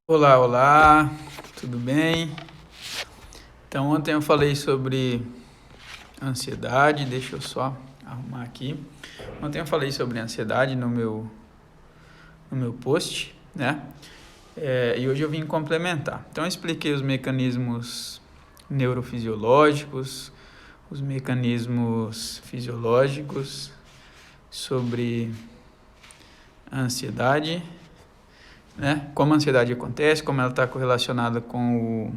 Olá, olá, tudo bem? Então, ontem eu falei sobre ansiedade, deixa eu só arrumar aqui. Ontem eu falei sobre ansiedade no meu post, né? E hoje eu vim complementar. Então, eu expliquei os mecanismos neurofisiológicos, os mecanismos fisiológicos sobre a ansiedade, né? Como a ansiedade acontece, como ela está correlacionada com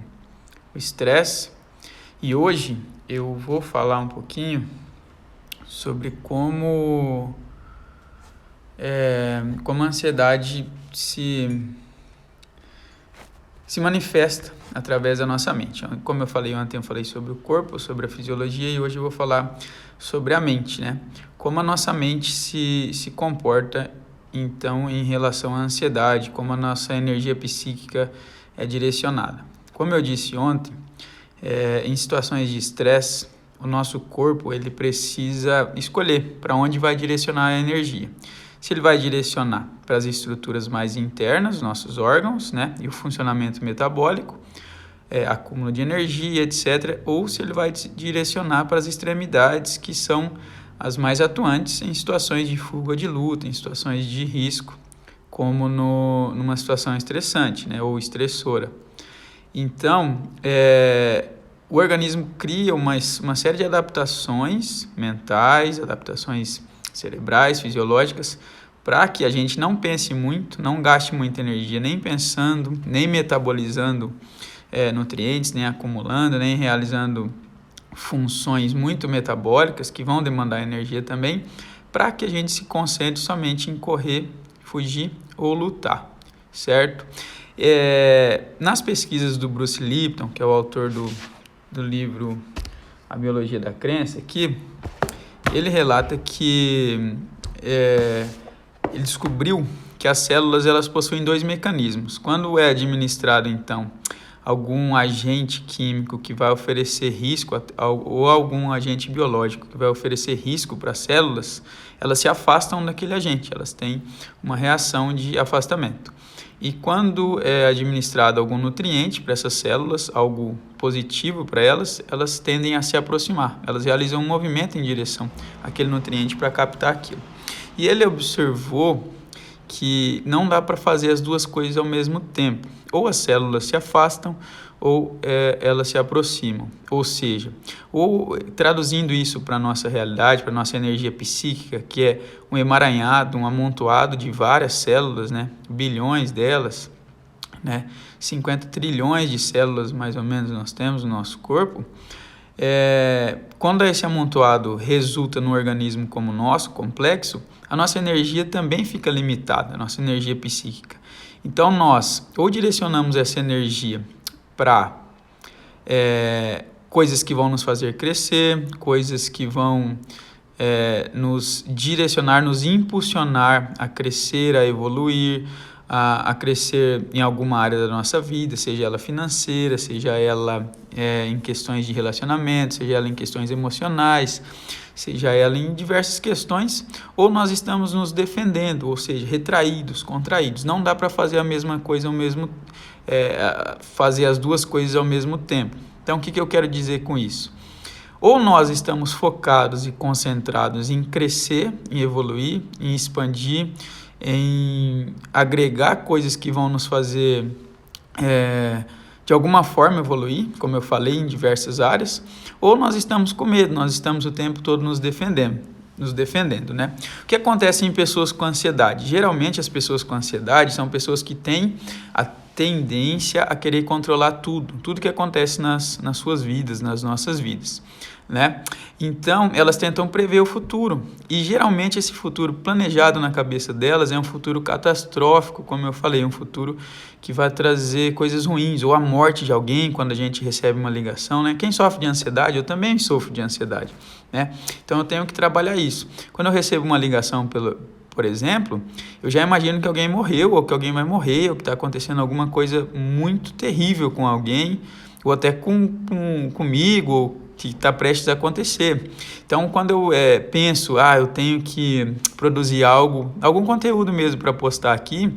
o estresse. E hoje eu vou falar um pouquinho sobre como a ansiedade se manifesta através da nossa mente. Como eu falei ontem, eu falei sobre o corpo, sobre a fisiologia, e hoje eu vou falar sobre a mente, né? Como a nossa mente se comporta, então, em relação à ansiedade, como a nossa energia psíquica é direcionada. Como eu disse ontem, em situações de estresse, o nosso corpo ele precisa escolher para onde vai direcionar a energia. Se ele vai direcionar para as estruturas mais internas, nossos órgãos, né, e o funcionamento metabólico, acúmulo de energia, etc., ou se ele vai direcionar para as extremidades, que são as mais atuantes em situações de fuga ou de luta, em situações de risco, como numa situação estressante, né, ou estressora. Então, o organismo cria uma série de adaptações mentais, adaptações cerebrais, fisiológicas, para que a gente não pense muito, não gaste muita energia nem pensando, nem metabolizando nutrientes, nem acumulando, nem realizando funções muito metabólicas que vão demandar energia também, para que a gente se concentre somente em correr, fugir ou lutar, certo? Nas pesquisas do Bruce Lipton, que é o autor do livro A Biologia da Crença, aqui, ele relata que ele descobriu que as células elas possuem dois mecanismos. Quando é administrado, então, algum agente químico que vai oferecer risco, ou algum agente biológico que vai oferecer risco para as células, elas se afastam daquele agente, elas têm uma reação de afastamento. E quando é administrado algum nutriente para essas células, algo positivo para elas, elas tendem a se aproximar, elas realizam um movimento em direção àquele nutriente para captar aquilo. E ele observou que não dá para fazer as duas coisas ao mesmo tempo. Ou as células se afastam ou elas se aproximam. Ou seja, traduzindo isso para a nossa realidade, para a nossa energia psíquica, que é um emaranhado, um amontoado de várias células, né? Bilhões delas, né? 50 trilhões de células mais ou menos nós temos no nosso corpo. Quando esse amontoado resulta num organismo como o nosso, complexo, a nossa energia também fica limitada, a nossa energia psíquica. Então, nós ou direcionamos essa energia para coisas que vão nos fazer crescer, coisas que vão nos direcionar, nos impulsionar a crescer, a evoluir, a crescer em alguma área da nossa vida, seja ela financeira, seja ela em questões de relacionamento, seja ela em questões emocionais, seja ela em diversas questões, ou nós estamos nos defendendo, ou seja, retraídos, contraídos. Não dá para fazer a mesma coisa fazer as duas coisas ao mesmo tempo. Então, o que eu quero dizer com isso? Ou nós estamos focados e concentrados em crescer, em evoluir, em expandir, em agregar coisas que vão nos fazer, de alguma forma, evoluir, como eu falei, em diversas áreas, ou nós estamos com medo, nós estamos o tempo todo nos defendendo, né? O que acontece em pessoas com ansiedade? Geralmente, as pessoas com ansiedade são pessoas que têm a tendência a querer controlar tudo que acontece nas suas vidas, nas nossas vidas, né? Então, elas tentam prever o futuro, e geralmente esse futuro planejado na cabeça delas é um futuro catastrófico, como eu falei, um futuro que vai trazer coisas ruins, ou a morte de alguém quando a gente recebe uma ligação, né? Quem sofre de ansiedade, eu também sofro de ansiedade, né? Então eu tenho que trabalhar isso. Quando eu recebo uma ligação por exemplo, eu já imagino que alguém morreu, ou que alguém vai morrer, ou que está acontecendo alguma coisa muito terrível com alguém, ou até comigo, ou que está prestes a acontecer. Então, quando eu penso, eu tenho que produzir algum conteúdo mesmo para postar aqui,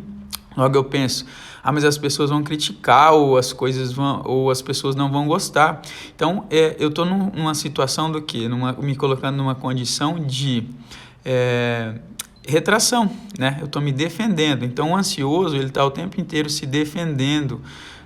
logo eu penso, Ah, mas as pessoas vão criticar, ou as pessoas não vão gostar. Então, eu estou numa situação do quê? Me colocando numa condição de retração, né? Eu estou me defendendo. Então, o ansioso, ele está o tempo inteiro se defendendo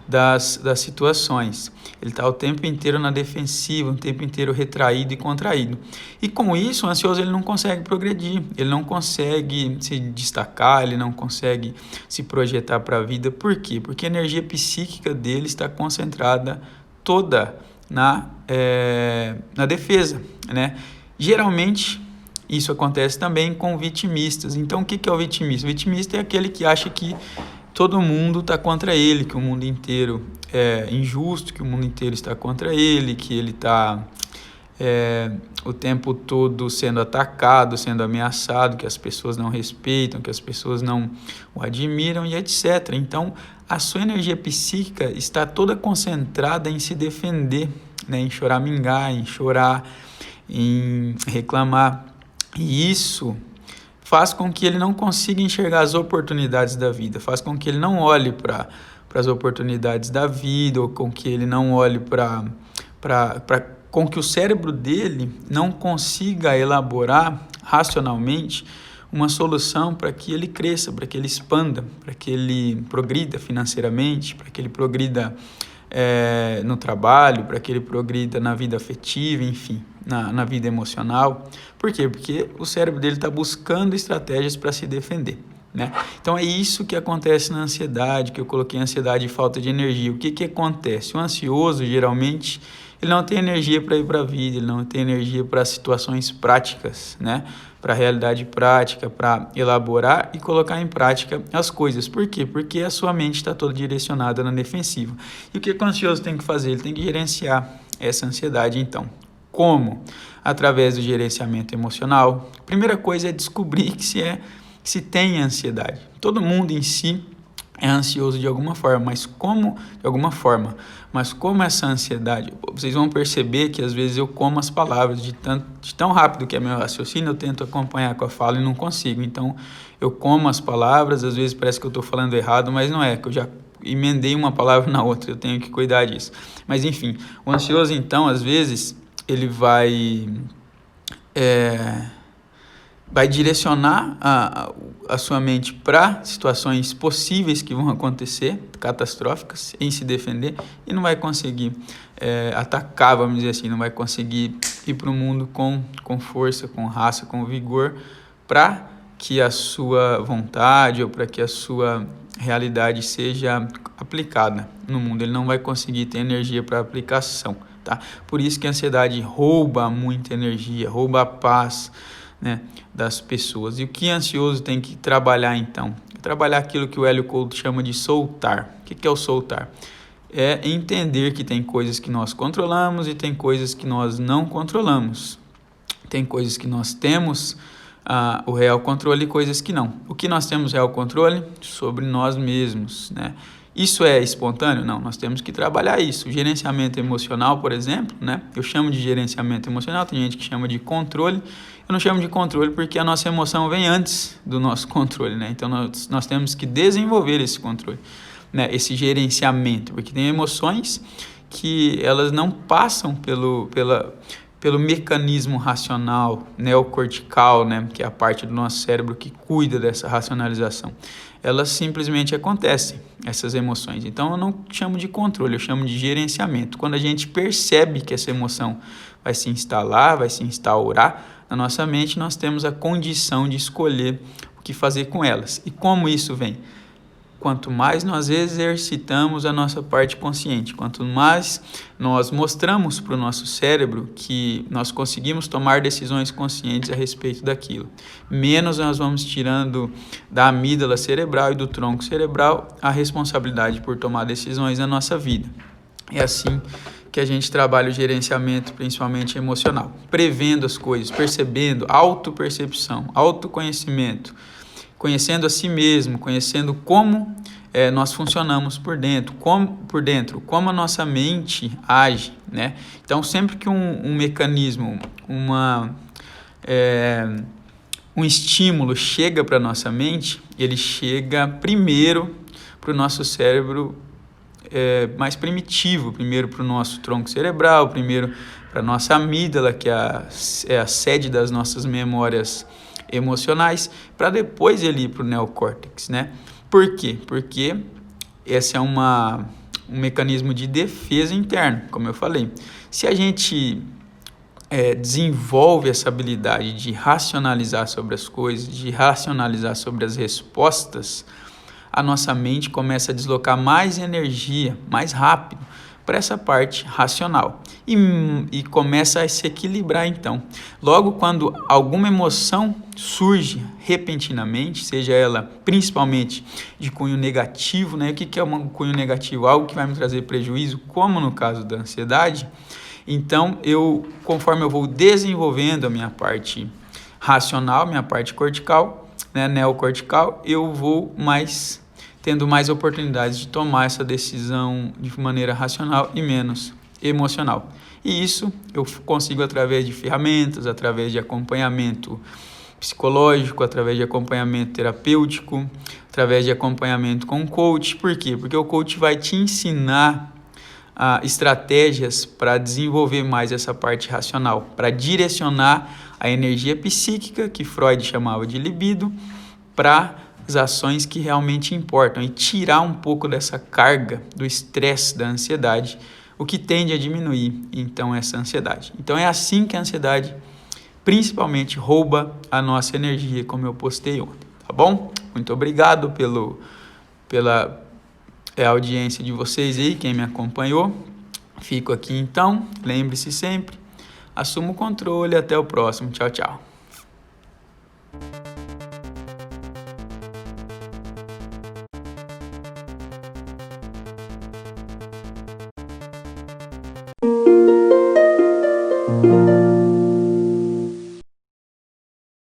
das situações. Ele está o tempo inteiro na defensiva, o tempo inteiro retraído e contraído. E com isso, o ansioso ele não consegue progredir, ele não consegue se destacar, ele não consegue se projetar para a vida. Por quê? Porque a energia psíquica dele está concentrada toda na defesa, né? Geralmente, isso acontece também com vitimistas. Então, o que é o vitimista? O vitimista é aquele que acha que todo mundo está contra ele, que o mundo inteiro é injusto, que o mundo inteiro está contra ele, que ele está o tempo todo sendo atacado, sendo ameaçado, que as pessoas não respeitam, que as pessoas não o admiram e etc. Então, a sua energia psíquica está toda concentrada em se defender, né? Em choramingar, em chorar, em reclamar. E isso faz com que ele não consiga enxergar as oportunidades da vida, faz com que ele não olhe para as oportunidades da vida, ou com que ele não olhe com que o cérebro dele não consiga elaborar racionalmente uma solução para que ele cresça, para que ele expanda, para que ele progrida financeiramente, para que ele progrida no trabalho, para que ele progrida na vida afetiva, enfim, na vida emocional. Por quê? Porque o cérebro dele está buscando estratégias para se defender, né? Então é isso que acontece na ansiedade, que eu coloquei ansiedade e falta de energia. O que acontece? O ansioso, geralmente, ele não tem energia para ir para a vida, ele não tem energia para situações práticas, né? Para a realidade prática, para elaborar e colocar em prática as coisas. Por quê? Porque a sua mente está toda direcionada na defensiva. E o que o ansioso tem que fazer? Ele tem que gerenciar essa ansiedade, então. Como? Através do gerenciamento emocional. A primeira coisa é descobrir que se tem ansiedade. Todo mundo em si é ansioso de alguma forma, mas como essa ansiedade, vocês vão perceber que às vezes eu como as palavras de tão rápido que é meu raciocínio, eu tento acompanhar com a fala e não consigo. Então eu como as palavras, às vezes parece que eu estou falando errado, mas não é, que eu já emendei uma palavra na outra, eu tenho que cuidar disso. Mas enfim, o ansioso então, às vezes, ele vai direcionar a sua mente para situações possíveis que vão acontecer, catastróficas, em se defender, e não vai conseguir atacar, vamos dizer assim, não vai conseguir ir para o mundo com força, com raça, com vigor, para que a sua vontade ou para que a sua realidade seja aplicada no mundo. Ele não vai conseguir ter energia para aplicação, tá? Por isso que a ansiedade rouba muita energia, rouba a paz, né, das pessoas. E o que ansioso tem que trabalhar, então? Trabalhar aquilo que o Hélio Couto chama de soltar. O que é o soltar? É entender que tem coisas que nós controlamos e tem coisas que nós não controlamos. Tem coisas que nós temos o real controle e coisas que não. O que nós temos real controle? Sobre nós mesmos, né? Isso é espontâneo? Não, nós temos que trabalhar isso. O gerenciamento emocional, por exemplo, né? Eu chamo de gerenciamento emocional, tem gente que chama de controle. Eu não chamo de controle porque a nossa emoção vem antes do nosso controle, né? Então nós temos que desenvolver esse controle, né? Esse gerenciamento, porque tem emoções que elas não passam pelo mecanismo racional, neocortical, né? Que é a parte do nosso cérebro que cuida dessa racionalização. Elas simplesmente acontecem, essas emoções. Então, eu não chamo de controle, eu chamo de gerenciamento. Quando a gente percebe que essa emoção vai se instalar, vai se instaurar na nossa mente, nós temos a condição de escolher o que fazer com elas. E como isso vem? Quanto mais nós exercitamos a nossa parte consciente, quanto mais nós mostramos para o nosso cérebro que nós conseguimos tomar decisões conscientes a respeito daquilo, menos nós vamos tirando da amígdala cerebral e do tronco cerebral a responsabilidade por tomar decisões na nossa vida. É assim que a gente trabalha o gerenciamento, principalmente emocional, prevendo as coisas, percebendo, autopercepção, autoconhecimento, conhecendo a si mesmo, conhecendo como nós funcionamos por dentro, como a nossa mente age, né? Então, sempre que um mecanismo, um estímulo chega para a nossa mente, ele chega primeiro para o nosso cérebro mais primitivo, primeiro para o nosso tronco cerebral, primeiro para a nossa amígdala, que é a sede das nossas memórias emocionais, para depois ele ir para o neocórtex, né? Por quê? Porque esse é um mecanismo de defesa interno, como eu falei. Se a gente desenvolve essa habilidade de racionalizar sobre as coisas, de racionalizar sobre as respostas, a nossa mente começa a deslocar mais energia, mais rápido, para essa parte racional. E começa a se equilibrar, então. Logo, quando alguma emoção surge repentinamente, seja ela principalmente de cunho negativo, né? O que é um cunho negativo? Algo que vai me trazer prejuízo, como no caso da ansiedade. Então, conforme eu vou desenvolvendo a minha parte racional, minha parte cortical, né, neocortical, eu vou tendo mais oportunidades de tomar essa decisão de maneira racional e menos emocional. E isso eu consigo através de ferramentas, através de acompanhamento psicológico, através de acompanhamento terapêutico, através de acompanhamento com o coach. Por quê? Porque o coach vai te ensinar estratégias para desenvolver mais essa parte racional, para direcionar a energia psíquica, que Freud chamava de libido, para as ações que realmente importam e tirar um pouco dessa carga do estresse, da ansiedade, o que tende a diminuir, então, essa ansiedade. Então, é assim que a ansiedade, principalmente, rouba a nossa energia, como eu postei ontem, tá bom? Muito obrigado pela audiência de vocês aí, quem me acompanhou. Fico aqui, então. Lembre-se sempre, assuma o controle. Até o próximo. Tchau, tchau.